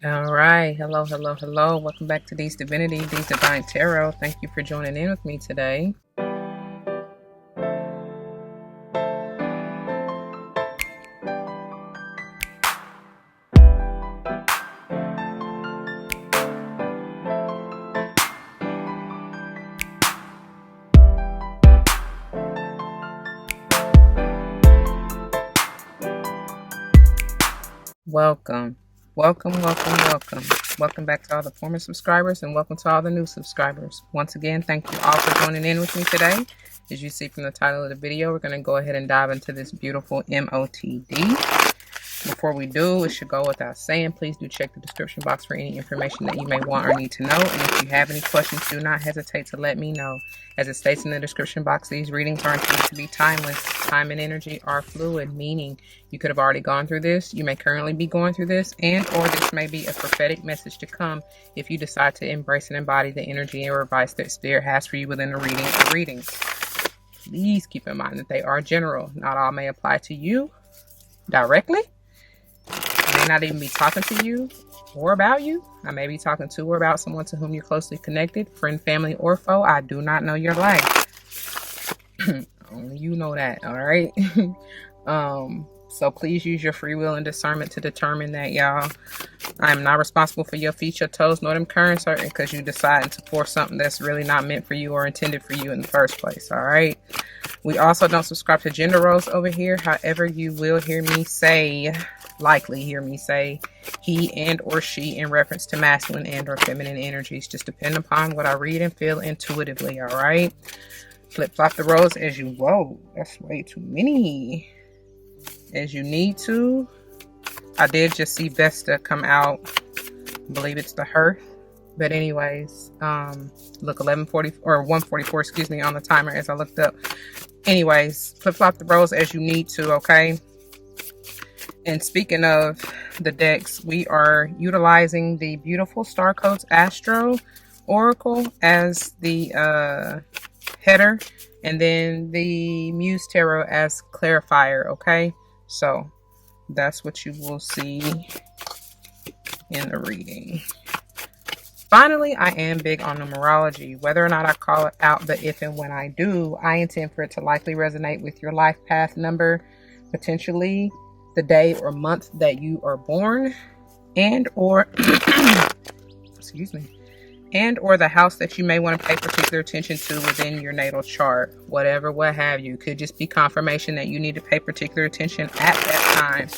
All right. Hello, hello, hello. Welcome back to These Divinity, These Divine Tarot. Thank you for joining in with me today. Welcome. Welcome back to all the former subscribers and welcome to all the new subscribers. Once again, thank you all for joining in with me today. As you see from the title of the video, we're going to go ahead and dive into this beautiful MOTD. Before we do, it should go without saying, please do check the description box for any information that you may want or need to know. And if you have any questions, do not hesitate to let me know. As it states in the description box, these readings are intended to be timeless. Time and energy are fluid, meaning you could have already gone through this, you may currently be going through this, and or this may be a prophetic message to come if you decide to embrace and embody the energy or advice that Spirit has for you within the reading or readings. Please keep in mind that they are general. Not all may apply to you directly. I may not even be talking to you or about you. I may be talking to or about someone to whom you're closely connected, friend, family, or foe. I do not know your life. Only you know that, all right? So please use your free will and discernment to determine that, y'all. I am not responsible for your feet, your toes, nor them currents hurting because you decided to force something that's really not meant for you or intended for you in the first place, all right? We also don't subscribe to gender roles over here. However, you will hear me say, likely hear me say, he and or she in reference to masculine and or feminine energies. Just depend upon what I read and feel intuitively, all right? Flip-flop the roles as you, whoa, that's way too many. As you need to. I did just see Vesta come out. I believe it's the Hearth. But anyways, look, 11:40 or 1:44, excuse me, on the timer as I looked up. Anyways, flip-flop the roles as you need to, okay? And speaking of the decks, we are utilizing the beautiful Starcodes Astro Oracle as the header, and then the Muse Tarot as clarifier, okay? So that's what you will see in the reading. Finally, I am big on numerology. Whether or not I call it out, but if and when I do, I intend for it to likely resonate with your life path number, potentially the day or month that you are born, and or excuse me, and or the house that you may want to pay particular attention to within your natal chart. Whatever, what have you. Could just be confirmation that you need to pay particular attention at that time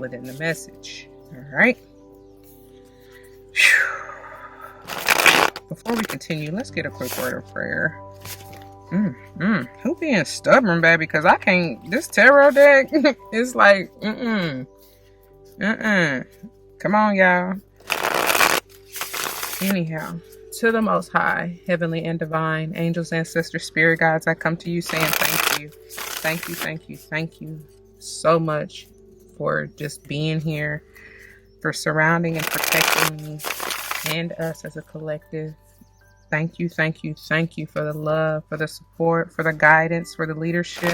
within the message. All right. Before we continue, let's get a quick word of prayer. Who being stubborn, baby? Because I can't. This tarot deck is like, Come on, y'all. Anyhow, to the Most High, heavenly and divine, angels, ancestors, spirit guides, I come to you saying thank you. Thank you, thank you, thank you so much for just being here, for surrounding and protecting me and us as a collective. Thank you, thank you, thank you for the love, for the support, for the guidance, for the leadership.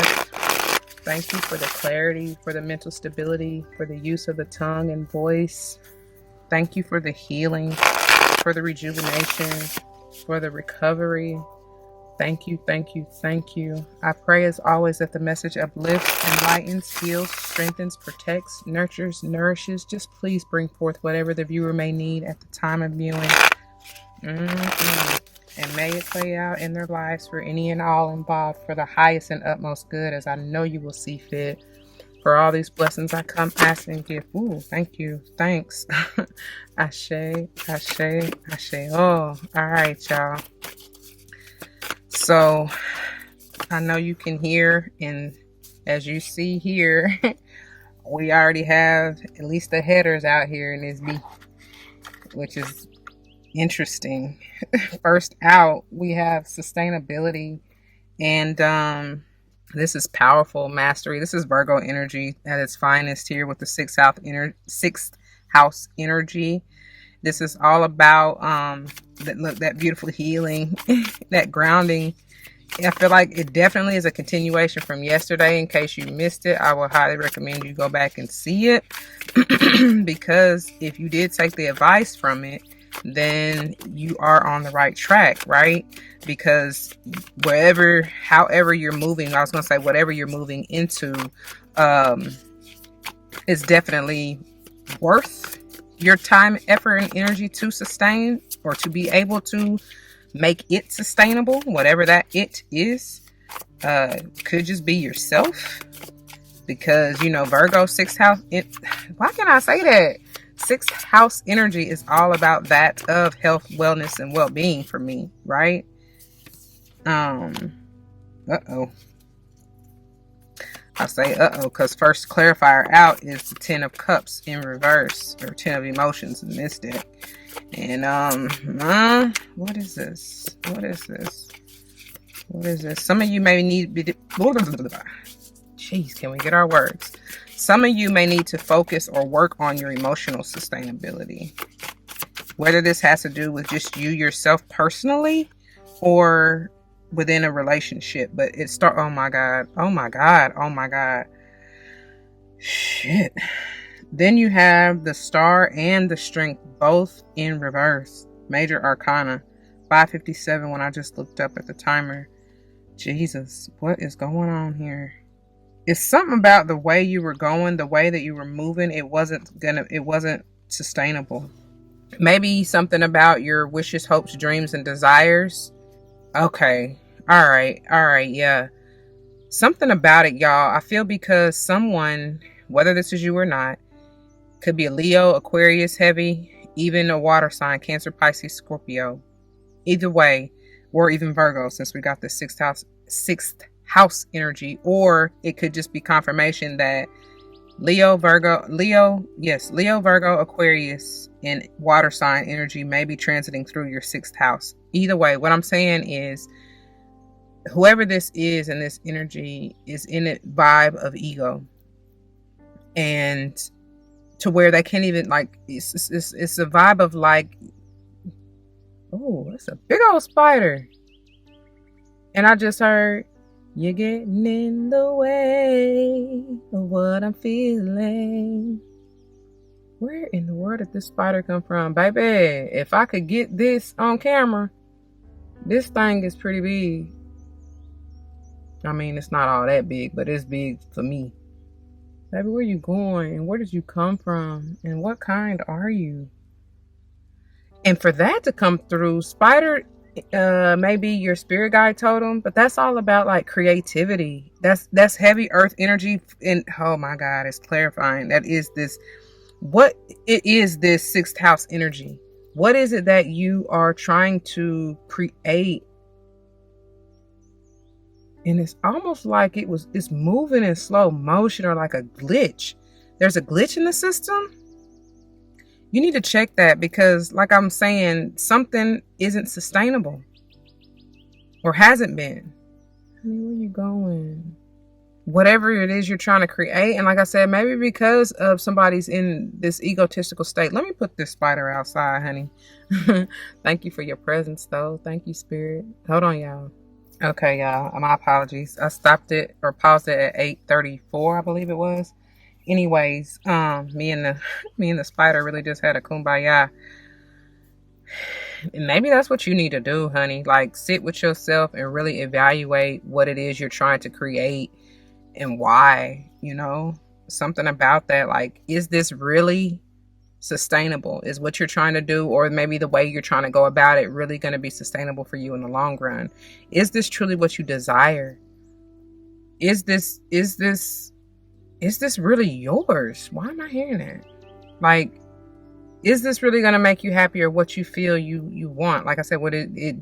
Thank you for the clarity, for the mental stability, for the use of the tongue and voice. Thank you for the healing, for the rejuvenation, for the recovery. Thank you, thank you, thank you. I pray as always that the message uplifts, enlightens, heals, strengthens, protects, nurtures, nourishes. Just please bring forth whatever the viewer may need at the time of viewing. And may it play out in their lives for any and all involved for the highest and utmost good, as I know you will see fit. For all these blessings I come ask and give. Ooh, thank you. Thanks. Ashe, ashe, ashe. Oh, all right, y'all. So I know you can hear, and as you see here, we already have at least the headers out here in this beat, which is interesting. First out, we have sustainability, and this is powerful mastery. This is Virgo energy at its finest here with the sixth house energy. This is all about that beautiful healing, that grounding I feel like it definitely is a continuation from yesterday. In case you missed it, I would highly recommend you go back and see it. Because if you did take the advice from it, then you are on the right track, right? Because however you're moving, I was going to say whatever you're moving into, is definitely worth your time, effort, and energy to sustain, or to be able to make it sustainable, whatever that it is. Could just be yourself, because Virgo, sixth house, why can I say that? Sixth house energy is all about that of health, wellness, and well-being for me, right? I say because first clarifier out is the 10 of cups in reverse, or 10 of emotions in this deck. And what is this? Some of you may need to be, jeez, can we get our words? Some of you may need to focus or work on your emotional sustainability. Whether this has to do with just you yourself personally or within a relationship. But oh my God. Shit. Then you have the Star and the Strength both in reverse. Major Arcana. 5:57 when I just looked up at the timer. Jesus, what is going on here? It's something about the way you were going, the way that you were moving. It wasn't sustainable. Maybe something about your wishes, hopes, dreams, and desires. Okay. All right. Yeah. Something about it, y'all. I feel because someone, whether this is you or not, could be a Leo, Aquarius heavy, even a water sign, Cancer, Pisces, Scorpio. Either way, or even Virgo, since we got the sixth house energy, or it could just be confirmation that Leo, Virgo, Aquarius, and water sign energy may be transiting through your sixth house. Either way, what I'm saying is, whoever this is in this energy is in a vibe of ego, and to where they can't even, like, it's a vibe of like, oh, that's a big old spider. And I just heard, you're getting in the way of what I'm feeling. Where in the world did this spider come from? Baby, if I could get this on camera, this thing is pretty big. I mean, it's not all that big, but it's big for me. Baby, where you going? And where did you come from? And what kind are you? And for that to come through, spider, maybe your spirit guide totem, but that's all about like creativity. That's heavy earth energy. And oh my God, it's clarifying. What it is, this sixth house energy. What is it that you are trying to create? And it's almost like it's moving in slow motion, or like a glitch. There's a glitch in the system. You need to check that, because like I'm saying, something isn't sustainable, or hasn't been. I mean, where you going? Whatever it is you're trying to create. And like I said, maybe because of somebody's in this egotistical state. Let me put this spider outside, honey. Thank you for your presence, though. Thank you, Spirit. Hold on, y'all. Okay, y'all. My apologies. I stopped it or paused it at 8:34, I believe it was. Anyways, me and the spider really just had a kumbaya. And maybe that's what you need to do, honey. Like, sit with yourself and really evaluate what it is you're trying to create and why. Something about that. Like, is this really sustainable? Is what you're trying to do, or maybe the way you're trying to go about it, really going to be sustainable for you in the long run? Is this truly what you desire? Is this really yours? Why am I hearing that? Like, is this really going to make you happy, or what you feel you want? Like I said,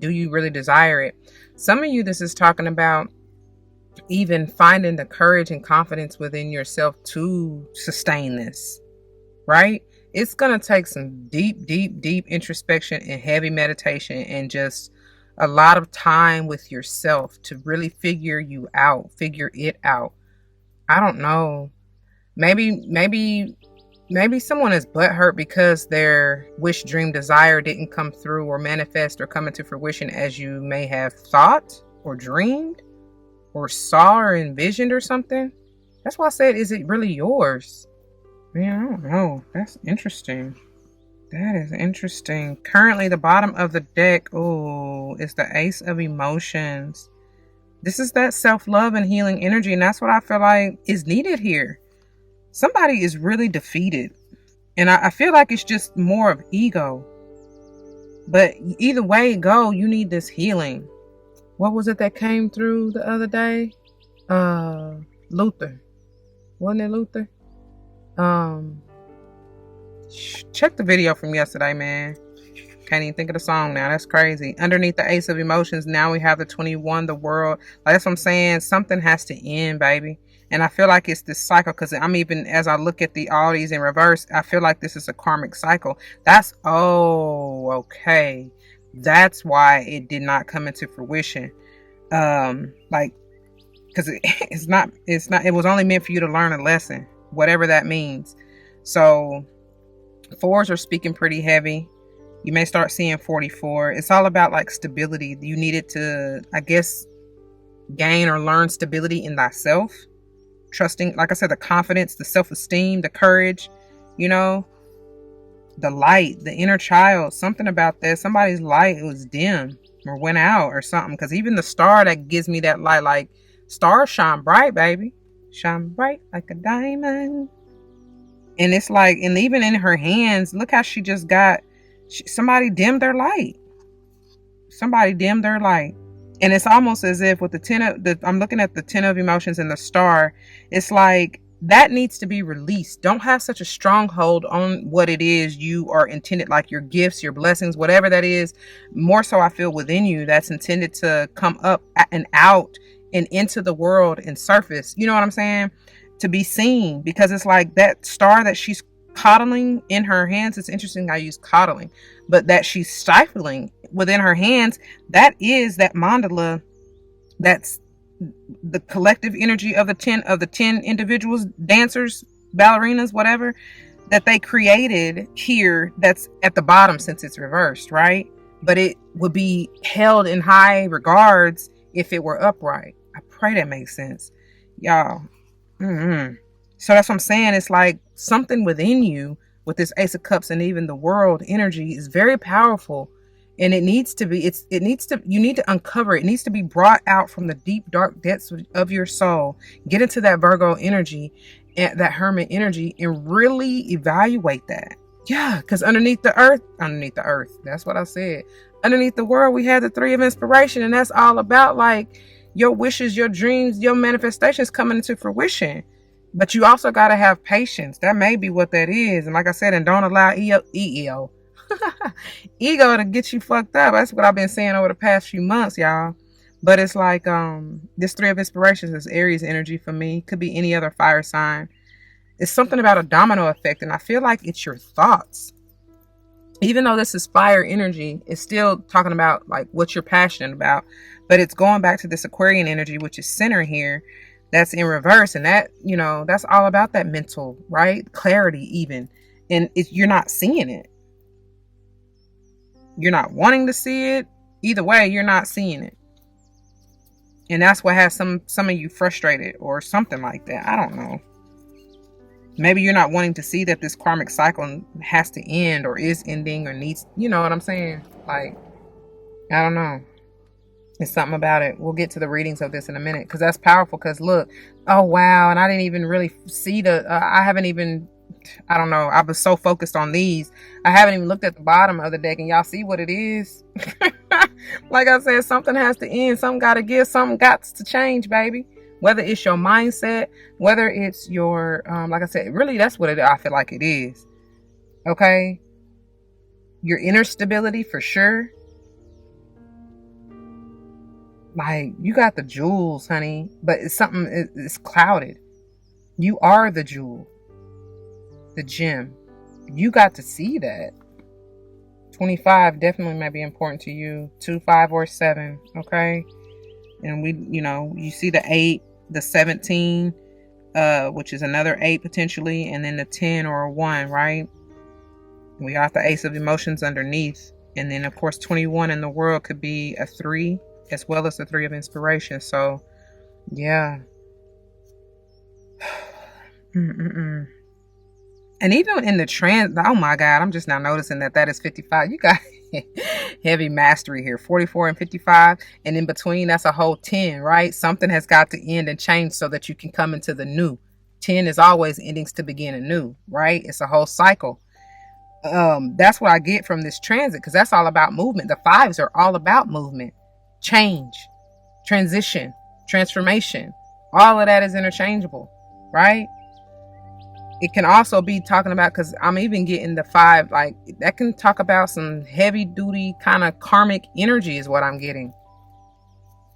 do you really desire it? Some of you, this is talking about even finding the courage and confidence within yourself to sustain this, right? It's going to take some deep introspection and heavy meditation, and just a lot of time with yourself to really figure it out. I don't know. Maybe someone is butthurt because their wish, dream, desire didn't come through or manifest or come into fruition as you may have thought. or dreamed or saw or envisioned or something. That's why I said, is it really yours? Man, I don't know. That's interesting. That is interesting. Currently, the bottom of the deck, oh, is the Ace of Emotions. This is that self-love and healing energy, and that's what I feel like is needed here. Somebody is really defeated, and I feel like it's just more of ego. But either way it go, you need this healing. What was it that came through the other day? Luther. Wasn't it Luther? Check the video from yesterday, man. Can't even think of the song now. That's crazy. Underneath the Ace of Emotions, now we have the 21, the world. Like, that's what I'm saying. Something has to end, baby. And I feel like it's this cycle, because I'm even, as I look at all these in reverse, I feel like this is a karmic cycle. That's, oh, okay. That's why it did not come into fruition. Like, because it was only meant for you to learn a lesson, whatever that means. So fours are speaking pretty heavy. You may start seeing 44. It's all about like stability. You needed to, I guess, gain or learn stability in thyself. Trusting, like I said, the confidence, the self-esteem, the courage, you know, the light, the inner child. Something about that. Somebody's light, it was dim or went out or something. Because even the star that gives me that light, like, stars shine bright, baby. Shine bright like a diamond. And it's like, and even in her hands, look how she just got, somebody dimmed their light. Somebody dimmed their light. And it's almost as if with I'm looking at the 10 of Emotions and the star, it's like that needs to be released. Don't have such a stronghold on what it is you are intended, like your gifts, your blessings, whatever that is. More so I feel within you that's intended to come up and out and into the world and surface. You know what I'm saying? To be seen, because it's like that star that she's coddling in her hands. It's interesting I use coddling, but that she's stifling within her hands, that is that mandala. That's the collective energy of the 10 individuals, dancers, ballerinas, whatever, that they created here. That's at the bottom since it's reversed, right? But it would be held in high regards if it were upright. I pray that makes sense, y'all. So that's what I'm saying. It's like something within you with this Ace of Cups and even the world energy is very powerful. And it needs to be, you need to uncover it. It needs to be brought out from the deep, dark depths of your soul. Get into that Virgo energy, and that Hermit energy, and really evaluate that. Yeah, because underneath the earth, that's what I said. Underneath the world, we had the 3 of Inspiration, and that's all about like your wishes, your dreams, your manifestations coming into fruition. But you also got to have patience. That may be what that is. And like I said, and don't allow ego to get you fucked up. That's what I've been saying over the past few months, y'all. But it's like this 3 of Inspirations is Aries energy for me. Could be any other fire sign. It's something about a domino effect, and I feel like it's your thoughts. Even though this is fire energy, it's still talking about like what you're passionate about. But it's going back to this Aquarian energy, which is center here. That's in reverse, and that, you know, that's all about that mental, right? Clarity even. And you're not seeing it. You're not wanting to see it. Either way, you're not seeing it. And that's what has some of you frustrated or something like that. I don't know. Maybe you're not wanting to see that this karmic cycle has to end or is ending or needs, you know what I'm saying? Like, I don't know. It's something about it. We'll get to the readings of this in a minute, because that's powerful. Because look, oh wow, and I didn't even really see I don't know, I was so focused on these, I haven't even looked at the bottom of the deck, and y'all see what it is. Like I said, something has to end, something got to give, something got to change, baby. Whether it's your mindset, whether it's your like I said, really that's what I feel like it is. Okay, your inner stability for sure. Like, you got the jewels, honey, but it's something, it's clouded. You are the jewel, the gem. You got to see that. 25 definitely may be important to you. 2, 5, or 7. Okay. And we, you know, you see the 8, the 17, which is another 8 potentially, and then the 10 or a 1, right? We got the Ace of Emotions underneath. And then of course 21 in the world could be a 3. as well as the Three of Inspiration. So, yeah. And even in the trans, oh my God, I'm just now noticing that is 55. You got heavy mastery here, 44 and 55. And in between, that's a whole 10, right? Something has got to end and change so that you can come into the new. 10 is always endings to begin anew, right? It's a whole cycle. That's what I get from this transit, because that's all about movement. The fives are all about movement, change, transition, transformation. All of that is interchangeable, right? It can also be talking about, because I'm even getting the 5, like that can talk about some heavy duty kind of karmic energy is what I'm getting.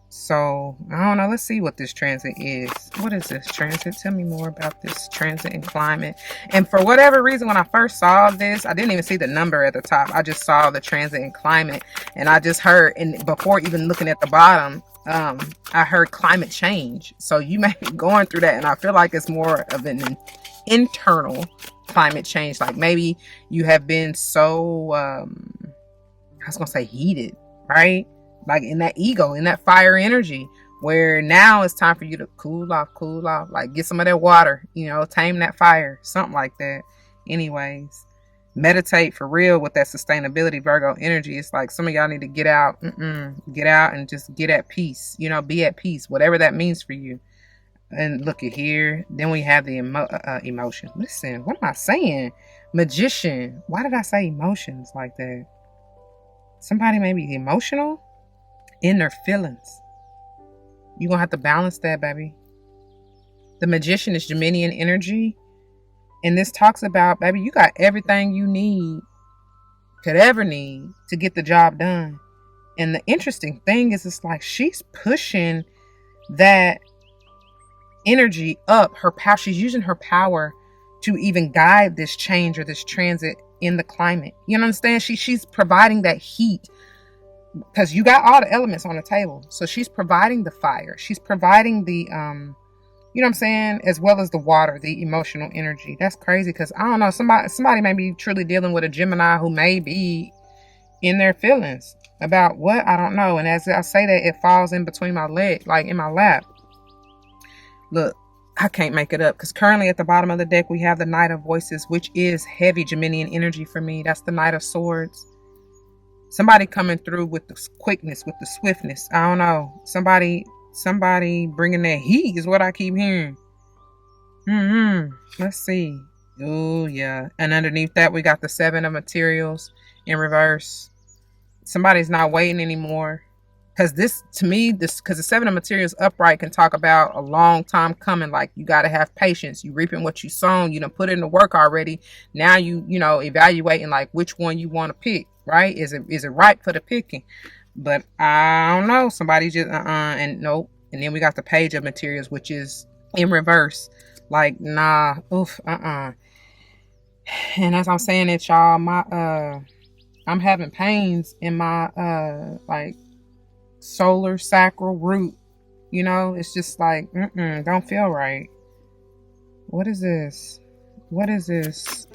So I don't know. Let's see what this transit is. What is this transit? Tell me more about this transit and climate. And for whatever reason, when I first saw this, I didn't even see the number at the top. I just saw the transit and climate, and I just heard, and before even looking at the bottom, I heard climate change. So you may be going through that, and I feel like it's more of an internal climate change. Like maybe you have been so I was gonna say heated, right? Like in that ego, in that fire energy, where now it's time for you to cool off, like get some of that water, tame that fire, something like that. Anyways, meditate for real with that sustainability Virgo energy. It's like some of y'all need to get out, get out and just get at peace, be at peace, whatever that means for you. And look at here. Then we have the emotion. Listen, what am I saying? Magician. Why did I say emotions like that? Somebody may be emotional in their feelings. You're going to have to balance that, baby. The Magician is Geminian energy. And this talks about, baby, you got everything you could ever need to get the job done. And the interesting thing is, it's like she's pushing that energy up, her power. She's using her power to even guide this change or this transit in the climate. You understand? She's providing that heat, because you got all the elements on the table. So she's providing the fire. She's providing the, you know what I'm saying? As well as the water, the emotional energy. That's crazy, because I don't know, somebody may be truly dealing with a Gemini who may be in their feelings about what, I don't know. And as I say that, it falls in between my leg, like in my lap. Look, I can't make it up, because currently at the bottom of the deck, we have the Knight of Voices, which is heavy Geminian energy for me. That's the Knight of Swords. Somebody coming through with the quickness, with the swiftness. I don't know. Somebody bringing that heat is what I keep hearing. Let's see. Oh, yeah. And underneath that, we got the 7 of Materials in reverse. Somebody's not waiting anymore. Because because the 7 of Materials upright can talk about a long time coming. Like, you got to have patience. You reaping what you sown. You done put in the work already. Now you evaluating like which one you want to pick. Right? Is it ripe for the picking? But I don't know. Somebody just and nope. And then we got the Page of Materials, which is in reverse. Like, nah, oof, And as I'm saying it, y'all, I'm having pains in my like solar sacral root. It's just like don't feel right. What is this? What is this?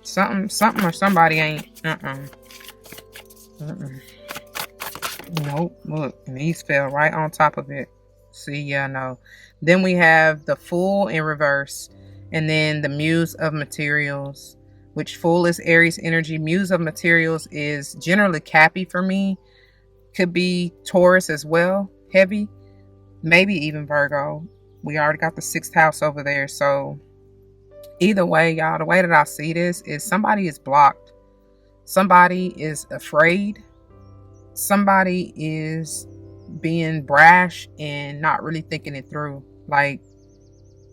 Something or somebody ain't. Nope. Look, and these fell right on top of it. See, yeah, no. Then we have the Fool in reverse, and then the Muse of Materials, which Fool is Aries energy. Muse of Materials is generally Cappy for me. Could be Taurus as well, heavy. Maybe even Virgo. We already got the 6th house over there, so either way, y'all, the way that I see this is somebody is blocked. Somebody is afraid. Somebody is being brash and not really thinking it through. Like,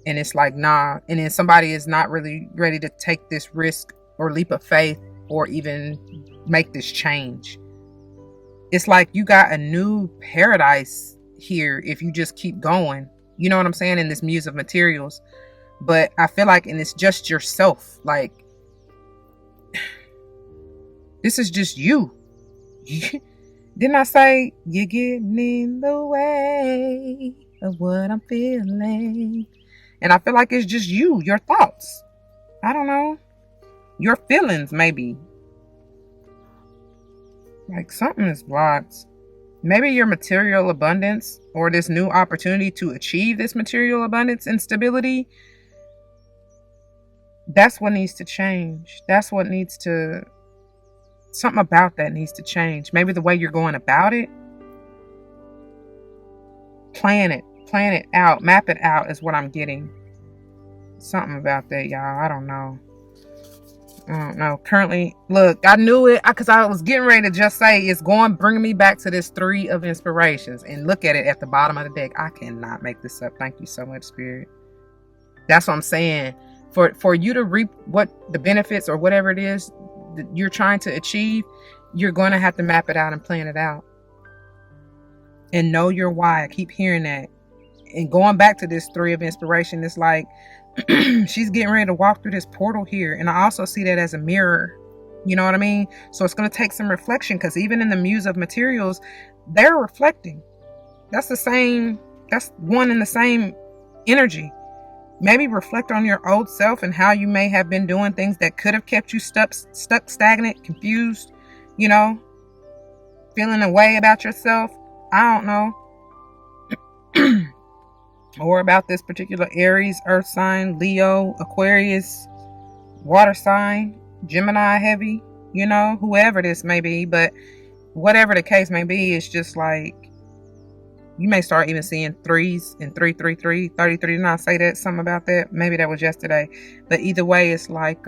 and it's like, nah. And then somebody is not really ready to take this risk or leap of faith or even make this change. It's like you got a new paradise here if you just keep going. You know what I'm saying? In this Muse of Materials. But I feel like, and it's just yourself. Like, this is just you. Didn't I say, you're getting in the way of what I'm feeling? And I feel like it's just you, your thoughts. I don't know. Your feelings, maybe. Like, something is blocked. Maybe your material abundance or this new opportunity to achieve this material abundance and stability, that's what needs to change. That's what needs to, something about that needs to change. Maybe the way you're going about it. Plan it out, map it out is what I'm getting. Something about that, y'all. I don't know. Currently, look, I knew it because I was getting ready to just say it's bringing me back to this 3 of inspirations, and look at it at the bottom of the deck. I cannot make this up. Thank you so much, Spirit. That's what I'm saying. For you to reap what the benefits or whatever it is that you're trying to achieve, you're going to have to map it out and plan it out. And know your why. I keep hearing that. And going back to this 3 of inspiration, it's like she's getting ready to walk through this portal here. And I also see that as a mirror. You know what I mean? So it's going to take some reflection, because even in the Muse of Materials, they're reflecting. That's one and the same energy. Maybe reflect on your old self and how you may have been doing things that could have kept you stuck, stagnant, confused, feeling a way about yourself. I don't know. Or about this particular Aries, Earth sign, Leo, Aquarius, water sign, Gemini heavy, whoever this may be. But whatever the case may be, it's just like you may start even seeing 3s and 333, 33. Did I say that? Something about that? Maybe that was yesterday. But either way, it's like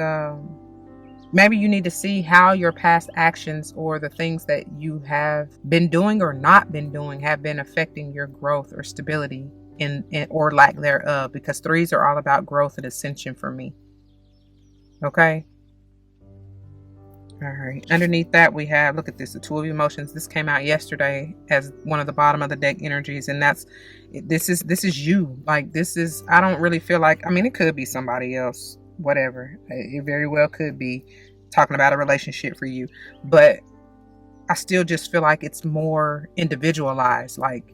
maybe you need to see how your past actions or the things that you have been doing or not been doing have been affecting your growth or stability in or lack thereof, because 3s are all about growth and ascension for me. Okay. All right. Underneath that, we have, look at this, the 2 of emotions. This came out yesterday as one of the bottom of the deck energies. And this is you. Like, this is, I don't really feel like, it could be somebody else, whatever. It very well could be talking about a relationship for you, but I still just feel like it's more individualized. Like,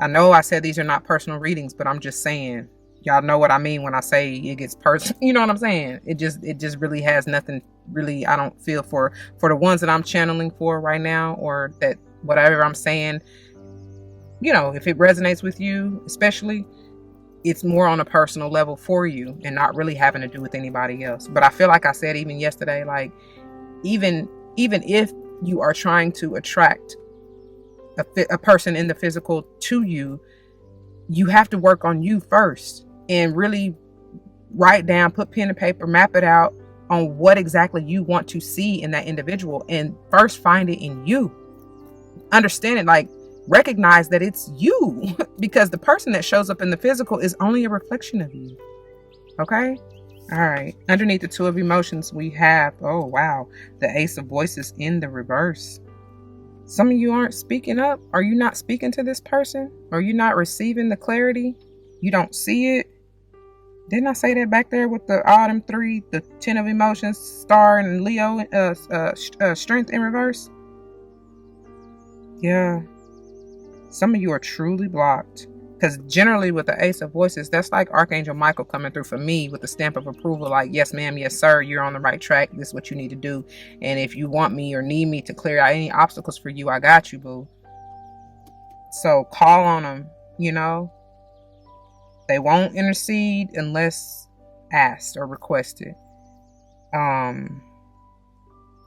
I know I said these are not personal readings, but I'm just saying, y'all know what I mean when I say it gets personal. You know what I'm saying? It just really has nothing really, I don't feel for the ones that I'm channeling for right now, or that whatever I'm saying, if it resonates with you, especially, it's more on a personal level for you and not really having to do with anybody else. But I feel like I said even yesterday, like even if you are trying to attract a person in the physical to you, you have to work on you first and really write down, put pen and paper, map it out on what exactly you want to see in that individual, and first find it in you. Understand it, like recognize that it's you because the person that shows up in the physical is only a reflection of you. Okay. All right. Underneath the 2 of emotions, we have, oh wow, the Ace of Voices in the reverse. Some of you aren't speaking up. Are you not speaking to this person? Are you not receiving the clarity? You don't see it. Didn't I say that back there with the autumn 3, the 10 of emotions, star and Leo, strength in reverse? Yeah. Some of you are truly blocked. Because generally with the Ace of Voices, that's like Archangel Michael coming through for me with the stamp of approval. Like, yes, ma'am, yes, sir, you're on the right track. This is what you need to do. And if you want me or need me to clear out any obstacles for you, I got you, boo. So call on them, They won't intercede unless asked or requested.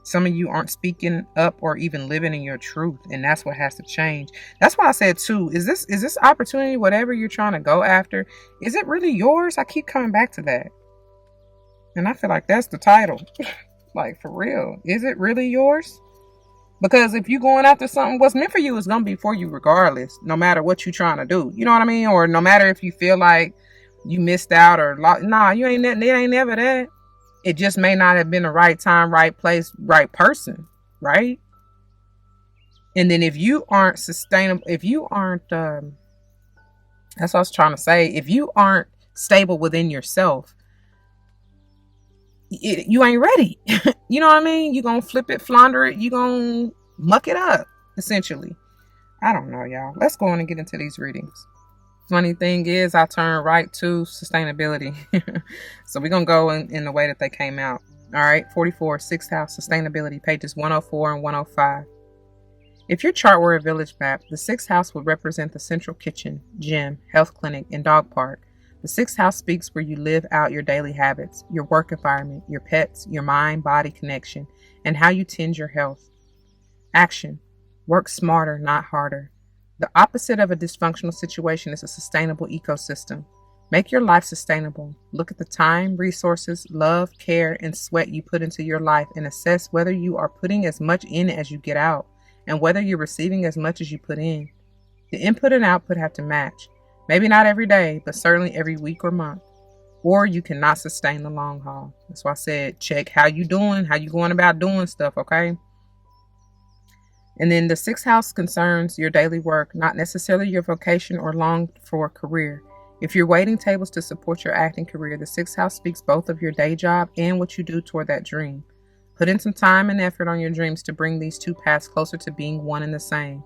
Some of you aren't speaking up or even living in your truth, and that's what has to change. That's why I said too, is this opportunity, whatever you're trying to go after, is it really yours? I keep coming back to that. And I feel like that's the title. Like, for real. Is it really yours? Because if you're going after something, what's meant for you is going to be for you regardless, no matter what you're trying to do. You know what I mean? Or no matter if you feel like you missed out or nah, it ain't never that. It just may not have been the right time, right place, right person, right? And then if you aren't sustainable, if you aren't, that's what I was trying to say. If you aren't stable within yourself, you ain't ready. You know what I mean? You're going to flip it, flounder it. You're going to muck it up, essentially. I don't know, y'all. Let's go on and get into these readings. Funny thing is, I turn right to sustainability. So we're going to go in the way that they came out. All right. 44, 6th house, sustainability, pages 104 and 105. If your chart were a village map, the sixth house would represent the central kitchen, gym, health clinic, and dog park. The sixth house speaks where you live out your daily habits, your work environment, your pets, your mind-body connection, and how you tend your health. Action. Work smarter, not harder. The opposite of a dysfunctional situation is a sustainable ecosystem. Make your life sustainable. Look at the time, resources, love, care, and sweat you put into your life and assess whether you are putting as much in as you get out and whether you're receiving as much as you put in. The input and output have to match. Maybe not every day, but certainly every week or month. Or you cannot sustain the long haul. That's why I said check how you doing, how you going about doing stuff, okay? And then the sixth house concerns your daily work, not necessarily your vocation or long for career. If you're waiting tables to support your acting career, the sixth house speaks both of your day job and what you do toward that dream. Put in some time and effort on your dreams to bring these two paths closer to being one and the same.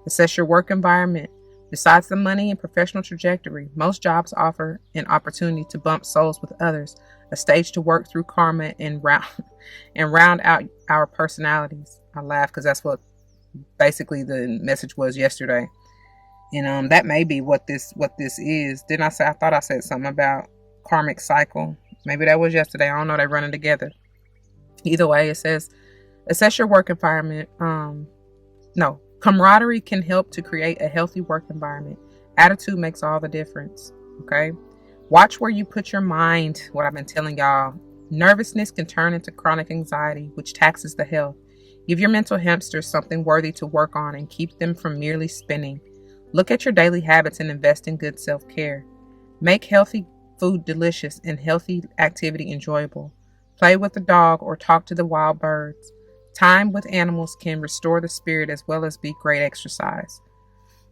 Assess your work environment. Besides the money and professional trajectory, most jobs offer an opportunity to bump souls with others, a stage to work through karma and round out our personalities. I laugh because that's what basically the message was yesterday. And that may be what this is. Didn't I say? I thought I said something about karmic cycle. Maybe that was yesterday. I don't know. They running together. Either way, it says assess your work environment. No, camaraderie can help to create a healthy work environment. Attitude makes all the difference. Okay. Watch where you put your mind. What I've been telling y'all. Nervousness can turn into chronic anxiety, which taxes the health. Give your mental hamsters something worthy to work on and keep them from merely spinning. Look at your daily habits and invest in good self-care. Make healthy food delicious and healthy activity enjoyable. Play with the dog or talk to the wild birds. Time with animals can restore the spirit as well as be great exercise.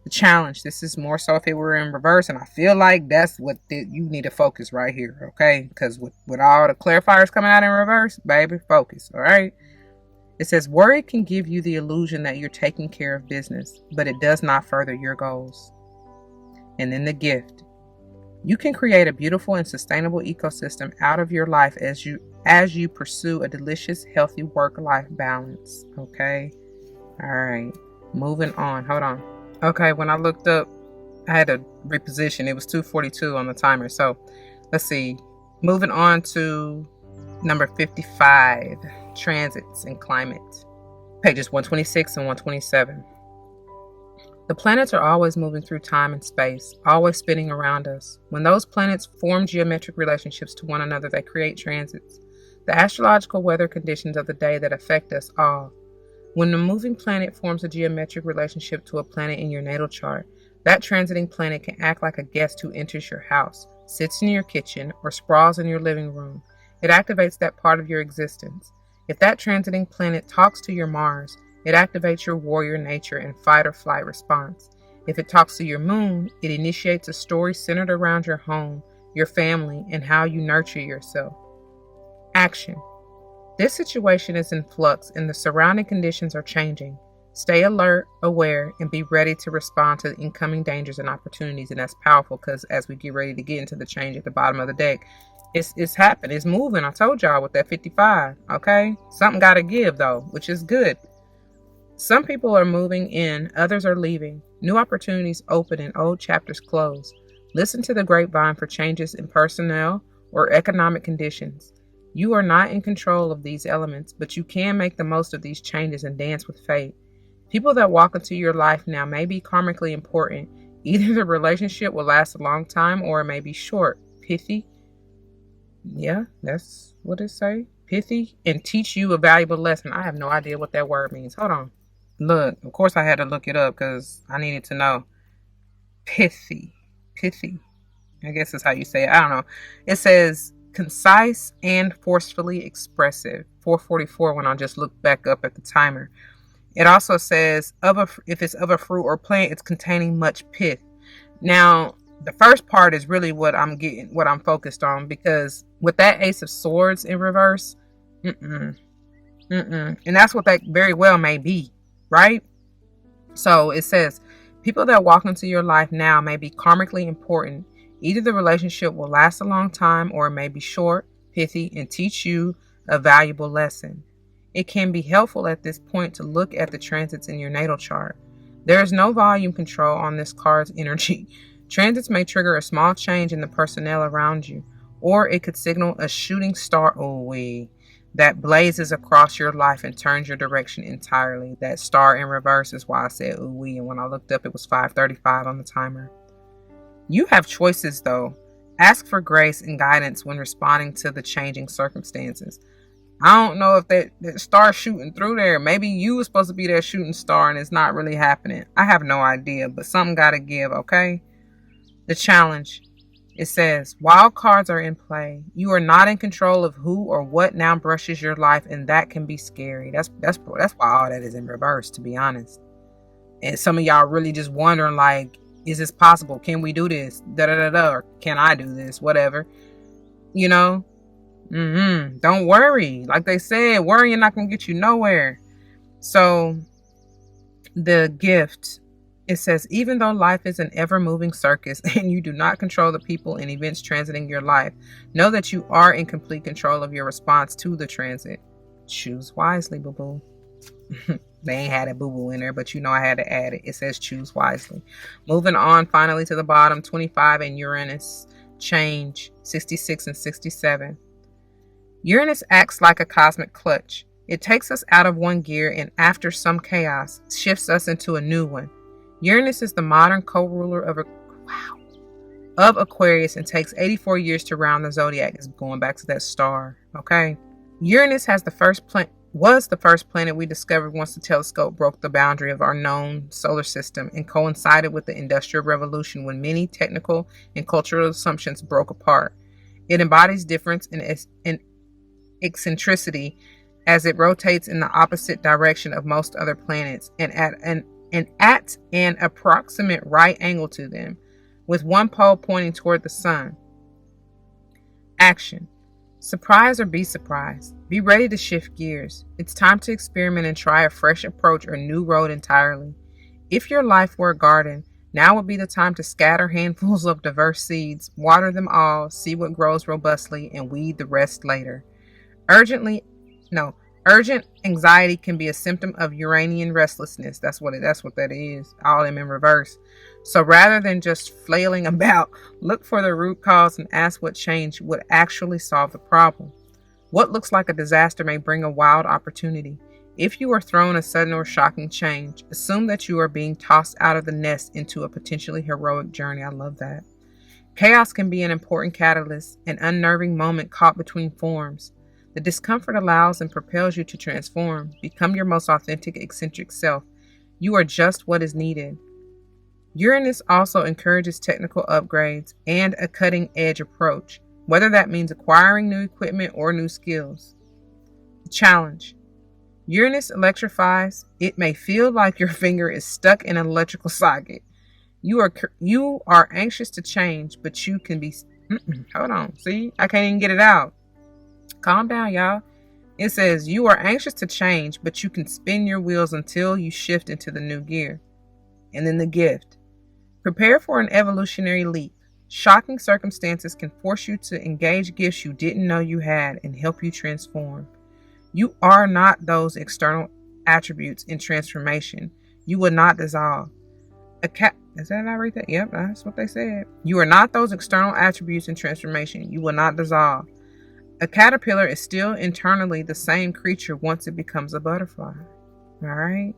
The challenge, this is more so if it were in reverse, and I feel like that's what you need to focus right here, okay? Because with all the clarifiers coming out in reverse, baby, focus, all right? It says, worry can give you the illusion that you're taking care of business, but it does not further your goals. And then the gift. You can create a beautiful and sustainable ecosystem out of your life as you pursue a delicious, healthy work-life balance. Okay? All right. Moving on. Hold on. Okay, when I looked up, I had to reposition. It was 2:42 on the timer. So, let's see. Moving on to number 55. Transits and climate, pages 126 and 127. The planets are always moving through time and space, always spinning around us. When those planets form geometric relationships to one another, they create transits, the astrological weather conditions of the day that affect us all. When a moving planet forms a geometric relationship to a planet in your natal chart, that transiting planet can act like a guest who enters your house, sits in your kitchen, or sprawls in your living room. It activates that part of your existence. If that transiting planet talks to your Mars, it activates your warrior nature and fight or flight response. If it talks to your moon, it initiates a story centered around your home, your family, and how you nurture yourself. Action. This situation is in flux and the surrounding conditions are changing. Stay alert, aware, and be ready to respond to incoming dangers and opportunities. And that's powerful because as we get ready to get into the change at the bottom of the deck, it's happening. It's moving. I told y'all with that 55. Okay. Something got to give though, which is good. Some people are moving in. Others are leaving. New opportunities open and old chapters close. Listen to the grapevine for changes in personnel or economic conditions. You are not in control of these elements, but you can make the most of these changes and dance with fate. People that walk into your life now may be karmically important. Either the relationship will last a long time or it may be short, pithy. Yeah, that's what it say. Pithy and teach you a valuable lesson. I have no idea what that word means. Hold on. Look, of course I had to look it up because I needed to know. Pithy. I guess is how you say it. I don't know. It says concise and forcefully expressive. 444 when I just looked back up at the timer. It also says if it's of a fruit or plant, it's containing much pith. Now, the first part is really what I'm focused on, because with that Ace of Swords in reverse, and that's what that very well may be, right? So it says, people that walk into your life now may be karmically important. Either the relationship will last a long time or it may be short, pithy, and teach you a valuable lesson. It can be helpful at this point to look at the transits in your natal chart. There is no volume control on this card's energy. Transits may trigger a small change in the personnel around you, or it could signal a shooting star that blazes across your life and turns your direction entirely. That star in reverse is why I said and when I looked up it was 5:35 on the timer. You have choices though. Ask for grace and guidance when responding to the changing circumstances. I don't know if that star shooting through there. Maybe you were supposed to be that shooting star and it's not really happening. I have no idea, but something got to give, okay? The challenge. It says, while cards are in play, you are not in control of who or what now brushes your life, and that can be scary. That's why all that is in reverse, to be honest. And some of y'all really just wondering, like, is this possible? Can we do this? Or can I do this? Whatever. You know? Don't worry. Like they said, worrying not gonna get you nowhere. So the gift, it says, even though life is an ever-moving circus and you do not control the people and events transiting your life, know that you are in complete control of your response to the transit. Choose wisely, boo-boo. They ain't had a boo-boo in there, but you know I had to add it. It says choose wisely. Moving on finally to the bottom, 25 and Uranus change, 66 and 67. Uranus acts like a cosmic clutch. It takes us out of one gear and after some chaos, shifts us into a new one. Uranus is the modern co-ruler of Aquarius and takes 84 years to round the zodiac. It's going back to that star, okay? Uranus was the first planet we discovered once the telescope broke the boundary of our known solar system and coincided with the Industrial Revolution when many technical and cultural assumptions broke apart. It embodies difference and eccentricity as it rotates in the opposite direction of most other planets and at an approximate right angle to them, with one pole pointing toward the sun. Action. Surprise or be surprised. Be ready to shift gears. It's time to experiment and try a fresh approach or new road entirely. If your life were a garden, now would be the time to scatter handfuls of diverse seeds, water them all, see what grows robustly, and weed the rest later. Urgent anxiety can be a symptom of Uranian restlessness. That's what that is. All them in reverse. So rather than just flailing about, look for the root cause and ask what change would actually solve the problem. What looks like a disaster may bring a wild opportunity. If you are thrown a sudden or shocking change, assume that you are being tossed out of the nest into a potentially heroic journey. I love that. Chaos can be an important catalyst, an unnerving moment caught between forms. The discomfort allows and propels you to transform, become your most authentic, eccentric self. You are just what is needed. Uranus also encourages technical upgrades and a cutting-edge approach, whether that means acquiring new equipment or new skills. Challenge. Uranus electrifies. It may feel like your finger is stuck in an electrical socket. You are anxious to change, but you can be... Hold on. See? I can't even get it out. Calm down, y'all. It says you are anxious to change, but you can spin your wheels until you shift into the new gear. And then the gift. Prepare for an evolutionary leap. Shocking circumstances can force you to engage gifts you didn't know you had and help you transform. You are not those external attributes in transformation. You will not dissolve. Is that not right there? Yep, that's what they said. You are not those external attributes in transformation. You will not dissolve. A caterpillar is still internally the same creature once it becomes a butterfly. All right?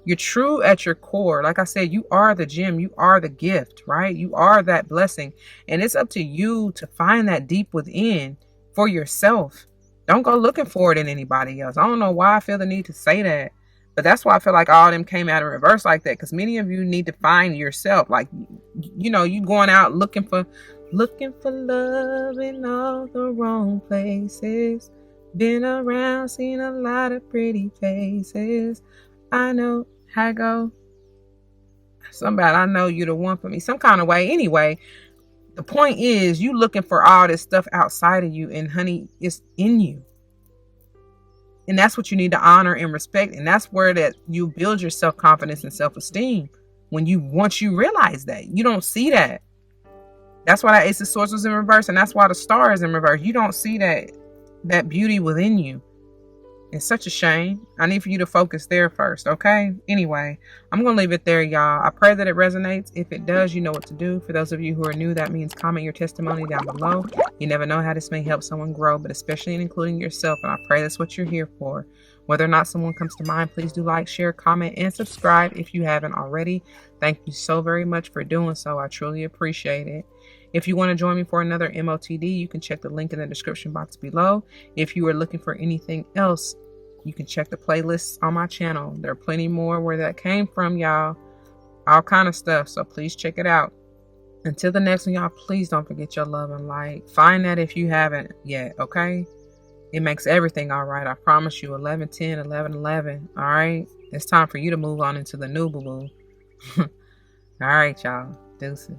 You're true at your core. Like I said, you are the gem. You are the gift, right? You are that blessing. And it's up to you to find that deep within for yourself. Don't go looking for it in anybody else. I don't know why I feel the need to say that. But that's why I feel like all of them came out in reverse like that. Because many of you need to find yourself. Like, you going out looking for love in all the wrong places. Been around, seen a lot of pretty faces. I know how I go. Somebody, I know you're the one for me. Some kind of way. Anyway, the point is you looking for all this stuff outside of you. And honey, it's in you. And that's what you need to honor and respect. And that's where that you build your self-confidence and self-esteem. Once you realize that. You don't see that. That's why that Ace of Swords was in reverse. And that's why the star is in reverse. You don't see that beauty within you. It's such a shame. I need for you to focus there first, okay? Anyway, I'm going to leave it there, y'all. I pray that it resonates. If it does, you know what to do. For those of you who are new, that means comment your testimony down below. You never know how this may help someone grow, but especially in including yourself, and I pray that's what you're here for. Whether or not someone comes to mind, please do like, share, comment, and subscribe if you haven't already. Thank you so very much for doing so. I truly appreciate it. If you want to join me for another MOTD, you can check the link in the description box below. If you are looking for anything else, you can check the playlists on my channel. There are plenty more where that came from, y'all. All kind of stuff, so please check it out. Until the next one, y'all, please don't forget your love and light. Find that if you haven't yet, okay? It makes everything all right. I promise you. 11-10, 11-11. All right? It's time for you to move on into the new boo-boo. All right, y'all. Deuces.